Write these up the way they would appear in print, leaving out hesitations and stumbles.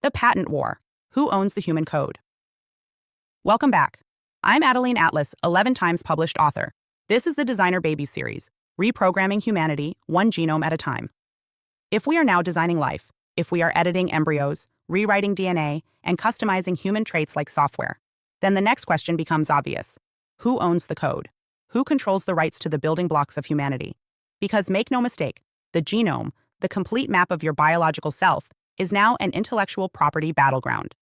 The patent war. Who owns the human code? Welcome back. I'm Adeline Atlas, 11 times published author. This is the Designer Babies series, reprogramming humanity one genome at a time. If we are now designing life, if we are editing embryos, rewriting DNA, and customizing human traits like software, then the next question becomes obvious. Who owns the code? Who controls the rights to the building blocks of humanity? Because make no mistake, the genome, the complete map of your biological self, is now an intellectual property battleground.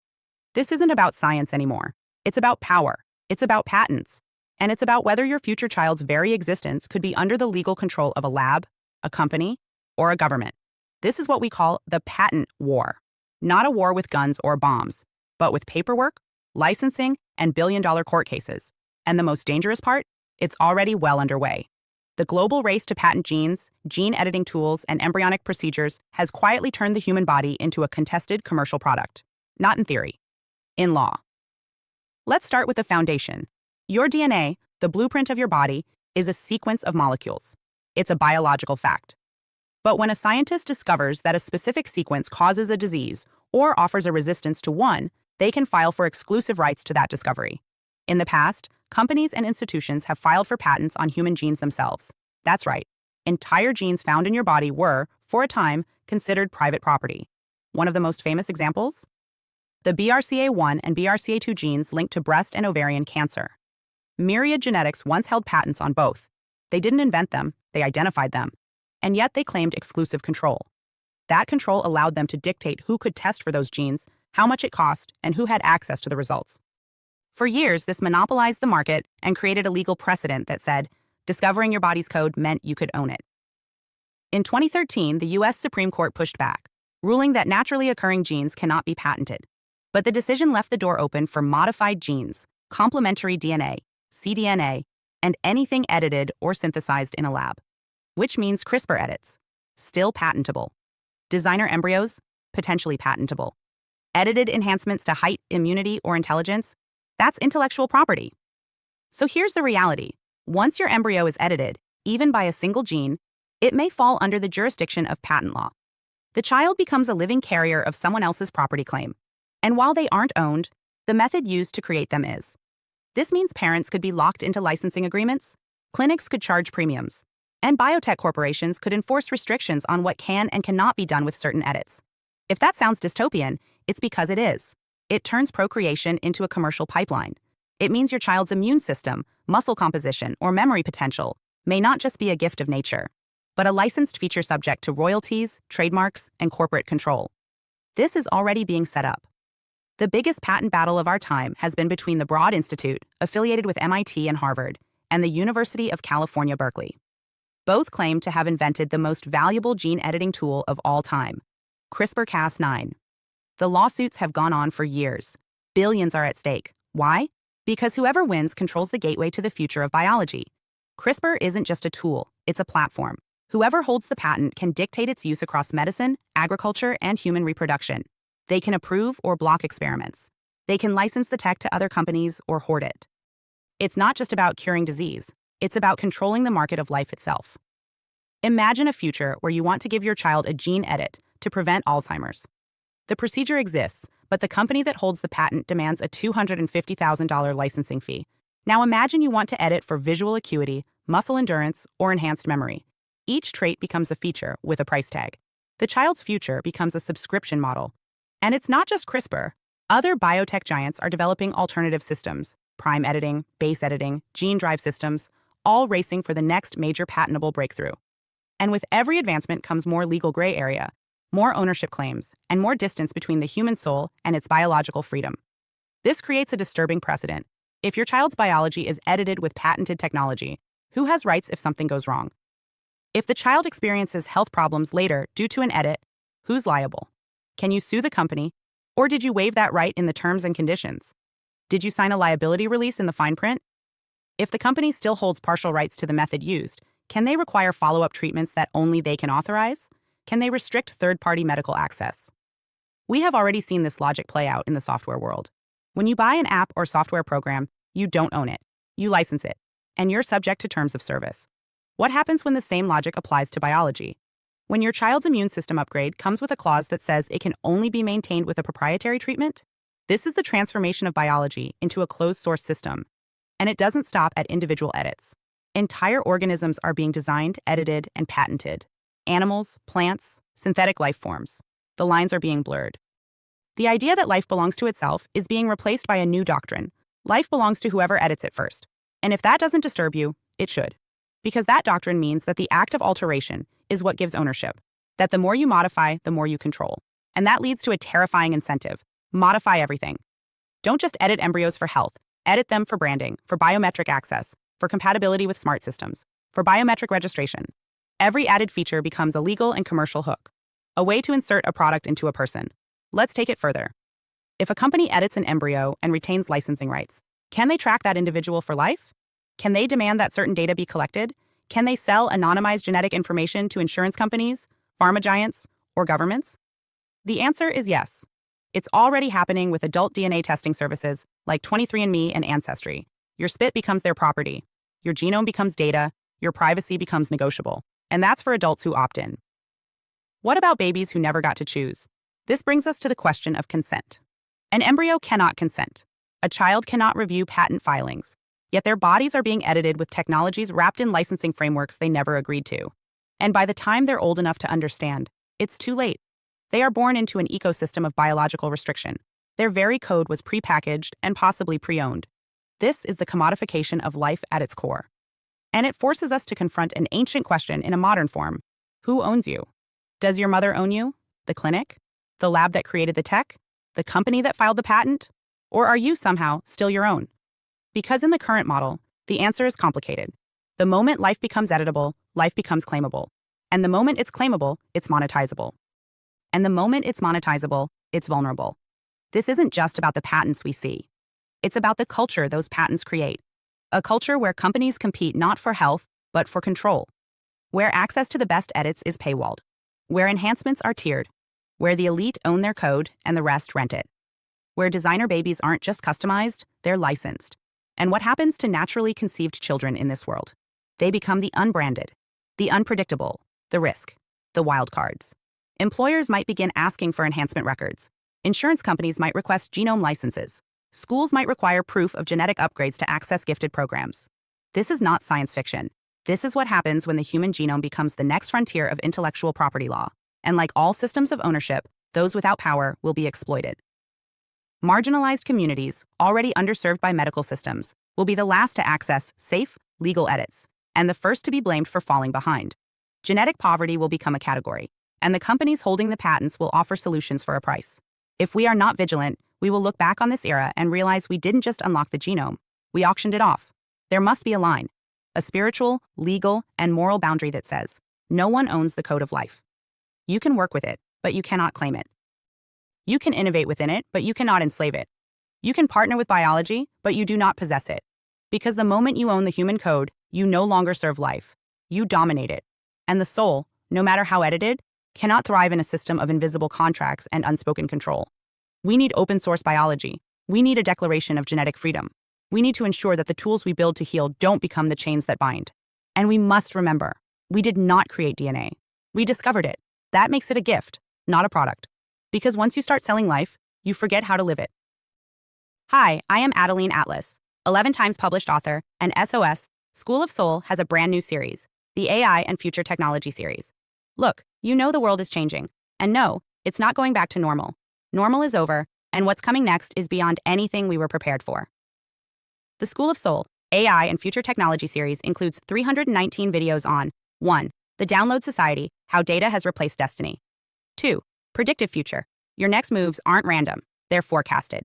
This isn't about science anymore. It's about power. It's about patents. And it's about whether your future child's very existence could be under the legal control of a lab, a company, or a government. This is what we call the patent war. Not a war with guns or bombs, but with paperwork, licensing, and billion-dollar court cases. And the most dangerous part? It's already well underway. The global race to patent genes, gene editing tools, and embryonic procedures has quietly turned the human body into a contested commercial product. Not in theory. In law. Let's start with the foundation. Your DNA, the blueprint of your body, is a sequence of molecules. It's a biological fact. But when a scientist discovers that a specific sequence causes a disease or offers a resistance to one, they can file for exclusive rights to that discovery. In the past, companies and institutions have filed for patents on human genes themselves. That's right. Entire genes found in your body were, for a time, considered private property. One of the most famous examples? The BRCA1 and BRCA2 genes linked to breast and ovarian cancer. Myriad Genetics once held patents on both. They didn't invent them, they identified them. And yet they claimed exclusive control. That control allowed them to dictate who could test for those genes, how much it cost, and who had access to the results. For years, this monopolized the market and created a legal precedent that said, discovering your body's code meant you could own it. In 2013, the U.S. Supreme Court pushed back, ruling that naturally occurring genes cannot be patented. But the decision left the door open for modified genes, complementary DNA, cDNA, and anything edited or synthesized in a lab. Which means CRISPR edits, still patentable. Designer embryos, potentially patentable. Edited enhancements to height, immunity, or intelligence, that's intellectual property. So here's the reality. Once your embryo is edited, even by a single gene, it may fall under the jurisdiction of patent law. The child becomes a living carrier of someone else's property claim. And while they aren't owned, the method used to create them is. This means parents could be locked into licensing agreements, clinics could charge premiums, and biotech corporations could enforce restrictions on what can and cannot be done with certain edits. If that sounds dystopian, it's because it is. It turns procreation into a commercial pipeline. It means your child's immune system, muscle composition, or memory potential may not just be a gift of nature, but a licensed feature subject to royalties, trademarks, and corporate control. This is already being set up. The biggest patent battle of our time has been between the Broad Institute, affiliated with MIT and Harvard, and the University of California, Berkeley. Both claim to have invented the most valuable gene editing tool of all time, CRISPR-Cas9. The lawsuits have gone on for years. Billions are at stake. Why? Because whoever wins controls the gateway to the future of biology. CRISPR isn't just a tool, it's a platform. Whoever holds the patent can dictate its use across medicine, agriculture, and human reproduction. They can approve or block experiments. They can license the tech to other companies or hoard it. It's not just about curing disease, it's about controlling the market of life itself. Imagine a future where you want to give your child a gene edit to prevent Alzheimer's. The procedure exists, but the company that holds the patent demands a $250,000 licensing fee. Now imagine you want to edit for visual acuity, muscle endurance, or enhanced memory. Each trait becomes a feature with a price tag. The child's future becomes a subscription model. And it's not just CRISPR. Other biotech giants are developing alternative systems, prime editing, base editing, gene drive systems, all racing for the next major patentable breakthrough. And with every advancement comes more legal gray area, more ownership claims, and more distance between the human soul and its biological freedom. This creates a disturbing precedent. If your child's biology is edited with patented technology, who has rights if something goes wrong? If the child experiences health problems later due to an edit, who's liable? Can you sue the company? Or did you waive that right in the terms and conditions? Did you sign a liability release in the fine print? If the company still holds partial rights to the method used, can they require follow-up treatments that only they can authorize? Can they restrict third-party medical access? We have already seen this logic play out in the software world. When you buy an app or software program, you don't own it. You license it, and you're subject to terms of service. What happens when the same logic applies to biology? When your child's immune system upgrade comes with a clause that says it can only be maintained with a proprietary treatment, this is the transformation of biology into a closed-source system. And it doesn't stop at individual edits. Entire organisms are being designed, edited, and patented. Animals, plants, synthetic life forms. The lines are being blurred. The idea that life belongs to itself is being replaced by a new doctrine. Life belongs to whoever edits it first. And if that doesn't disturb you, it should. Because that doctrine means that the act of alteration is what gives ownership. That the more you modify, the more you control. And that leads to a terrifying incentive. Modify everything. Don't just edit embryos for health. Edit them for branding, for biometric access, for compatibility with smart systems, for biometric registration. Every added feature becomes a legal and commercial hook. A way to insert a product into a person. Let's take it further. If a company edits an embryo and retains licensing rights, can they track that individual for life? Can they demand that certain data be collected? Can they sell anonymized genetic information to insurance companies, pharma giants, or governments? The answer is yes. It's already happening with adult DNA testing services like 23andMe and Ancestry. Your spit becomes their property. Your genome becomes data. Your privacy becomes negotiable. And that's for adults who opt in. What about babies who never got to choose? This brings us to the question of consent. An embryo cannot consent. A child cannot review patent filings. Yet their bodies are being edited with technologies wrapped in licensing frameworks they never agreed to. And by the time they're old enough to understand, it's too late. They are born into an ecosystem of biological restriction. Their very code was prepackaged and possibly pre-owned. This is the commodification of life at its core. And it forces us to confront an ancient question in a modern form. Who owns you? Does your mother own you? The clinic? The lab that created the tech? The company that filed the patent? Or are you somehow still your own? Because in the current model, the answer is complicated. The moment life becomes editable, life becomes claimable. And the moment it's claimable, it's monetizable. And the moment it's monetizable, it's vulnerable. This isn't just about the patents we see. It's about the culture those patents create. A culture where companies compete not for health, but for control. Where access to the best edits is paywalled. Where enhancements are tiered. Where the elite own their code and the rest rent it. Where designer babies aren't just customized, they're licensed. And what happens to naturally conceived children in this world? They become the unbranded, the unpredictable, the risk, the wild cards. Employers might begin asking for enhancement records. Insurance companies might request genome licenses. Schools might require proof of genetic upgrades to access gifted programs. This is not science fiction. This is what happens when the human genome becomes the next frontier of intellectual property law. And like all systems of ownership, those without power will be exploited. Marginalized communities, already underserved by medical systems, will be the last to access safe, legal edits, and the first to be blamed for falling behind. Genetic poverty will become a category, and the companies holding the patents will offer solutions for a price. If we are not vigilant, we will look back on this era and realize we didn't just unlock the genome, we auctioned it off. There must be a line, a spiritual, legal, and moral boundary that says, no one owns the code of life. You can work with it, but you cannot claim it. You can innovate within it, but you cannot enslave it. You can partner with biology, but you do not possess it. Because the moment you own the human code, you no longer serve life. You dominate it. And the soul, no matter how edited, cannot thrive in a system of invisible contracts and unspoken control. We need open source biology. We need a declaration of genetic freedom. We need to ensure that the tools we build to heal don't become the chains that bind. And we must remember, we did not create DNA. We discovered it. That makes it a gift, not a product. Because once you start selling life, you forget how to live it. Hi, I am Adeline Atlas, 11 times published author, and SOS, School of Soul has a brand new series, the AI and Future Technology series. Look, you know the world is changing. And no, it's not going back to normal. Normal is over, and what's coming next is beyond anything we were prepared for. The School of Soul, AI and Future Technology series includes 319 videos on 1. The Download Society, How Data Has Replaced Destiny. 2. Predictive Future. Your next moves aren't random, they're forecasted.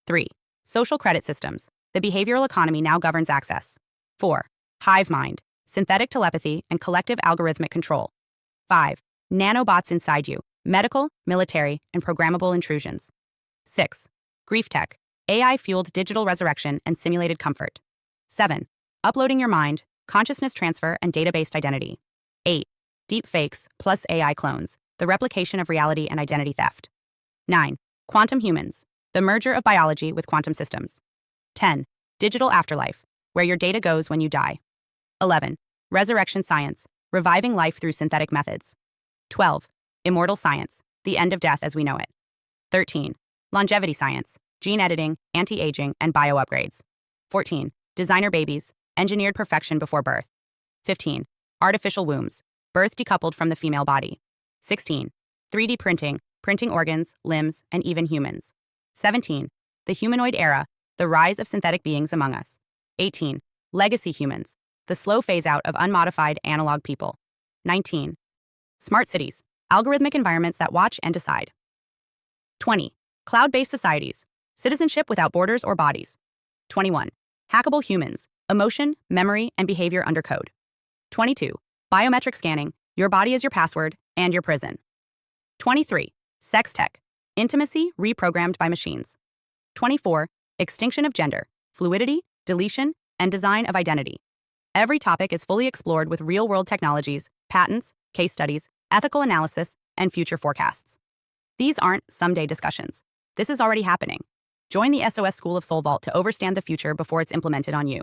3. Social Credit Systems. The behavioral economy now governs access. 4. Hive mind. Synthetic telepathy and collective algorithmic control. 5. Nanobots inside you. Medical, military, and programmable intrusions. 6. Grief tech. AI-fueled digital resurrection and simulated comfort. 7. Uploading your mind, consciousness transfer, and data-based identity. 8. Deep fakes plus AI clones. The replication of reality and identity theft. 9. Quantum humans, the merger of biology with quantum systems. 10. Digital afterlife, where your data goes when you die. 11. Resurrection science, reviving life through synthetic methods. 12. Immortal science, the end of death as we know it. 13. Longevity science, gene editing, anti-aging, and bio-upgrades. 14. Designer babies, engineered perfection before birth. 15. Artificial wombs, birth decoupled from the female body. 16. 3D printing, printing organs, limbs, and even humans. 17. The humanoid era, the rise of synthetic beings among us. 18. Legacy humans, the slow phase-out of unmodified analog people. 19. Smart cities, algorithmic environments that watch and decide. 20. Cloud-based societies, citizenship without borders or bodies. 21. Hackable humans, emotion, memory, and behavior under code. 22. Biometric scanning, your body is your password and your prison. 23. Sex tech, intimacy reprogrammed by machines. 24. Extinction of gender, fluidity, deletion, and design of identity. Every topic is fully explored with real-world technologies, patents, case studies, ethical analysis, and future forecasts. These aren't someday discussions. This is already happening. Join the SoS School of SoS Vault to overstand the future before it's implemented on you.